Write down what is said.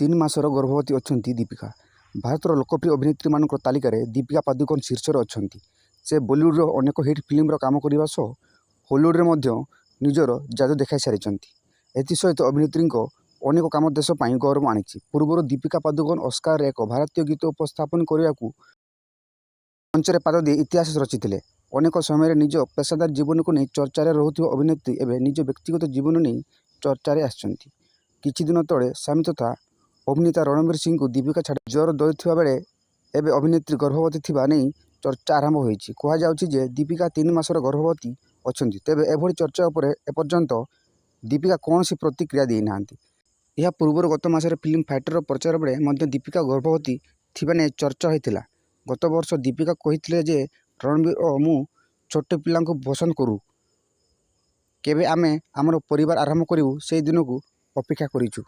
3 ମାସର ଗର୍ଭବତୀ ଅଛନ୍ତି ଦୀପିକା। ଭାରତର ଲୋକପ୍ରିୟ ଅଭିନେତ୍ରୀମାନଙ୍କ ତାଲିକାରେ ଦୀପିକା ପାଦୁକୋନ୍ ଶୀର୍ଷରେ ଅଛନ୍ତି। ସେ ବଲିଉଡର ଅନେକ ହିଟ୍ ଫିଲ୍ମରେ କାମ କରିବା ସହ ହଲିଉଡରେ ମଧ୍ୟ ନିଜର ଯାଦୁ ଦେଖାଇ ସାରିଛନ୍ତି। ଏଥିସହିତ ଅଭିନେତ୍ରୀଙ୍କ ଅନେକ କାମ ଦେଶ ପାଇଁ ଗୌରବ ଆଣିଛି। ପୂର୍ବରୁ ଦୀପିକା ପାଦୁକୋନ୍ ଅସ୍କାରରେ ଏକ ଭାରତୀୟ ଗୀତ ଉପସ୍ଥାପନ କରିବାକୁ ମଞ୍ଚରେ ପାଦ ଦେଇ ଇତିହାସ ରଚିଥିଲେ। ଅନେକ ସମୟରେ ନିଜ ପେସାଦାର ଜୀବନକୁ ନେଇ ଚର୍ଚ୍ଚାରେ ରହୁଥିବା ଅଭିନେତ୍ରୀ ଏବେ ନିଜ ବ୍ୟକ୍ତିଗତ ଜୀବନ ନେଇ ଚର୍ଚ୍ଚାରେ ଆସିଛନ୍ତି। କିଛି ଦିନ ତଳେ ସ୍ୱାମୀ ତଥା ଅଭିନେତା ରଣବୀର ସିଂଙ୍କୁ ଦୀପିକା ଛାଡ଼ି ଜ୍ୱର ଦେଉଥିବା ବେଳେ ଏବେ ଅଭିନେତ୍ରୀ ଗର୍ଭବତୀ ଥିବା ନେଇ ଚର୍ଚ୍ଚା ଆରମ୍ଭ ହୋଇଛି। କୁହାଯାଉଛି ଯେ ଦୀପିକା 3 ମାସର ଗର୍ଭବତୀ ଅଛନ୍ତି। ତେବେ ଏଭଳି ଚର୍ଚ୍ଚା ଉପରେ ଏପର୍ଯ୍ୟନ୍ତ ଦୀପିକା କୌଣସି ପ୍ରତିକ୍ରିୟା ଦେଇନାହାନ୍ତି। ଏହା ପୂର୍ବରୁ ଗତ ମାସରେ ଫିଲ୍ମ ଫାଇଟରର ପ୍ରଚାର ବେଳେ ମଧ୍ୟ ଦୀପିକା ଗର୍ଭବତୀ ଥିବା ନେଇ ଚର୍ଚ୍ଚା ହୋଇଥିଲା। ଗତ ବର୍ଷ ଦୀପିକା କହିଥିଲେ ଯେ ରଣବୀର ଓ ମୁଁ ଛୋଟ ପିଲାଙ୍କୁ ପସନ୍ଦ କରୁ। କେବେ ଆମେ ଆମର ପରିବାର ଆରମ୍ଭ କରିବୁ ସେହି ଦିନକୁ ଅପେକ୍ଷା କରିଛୁ।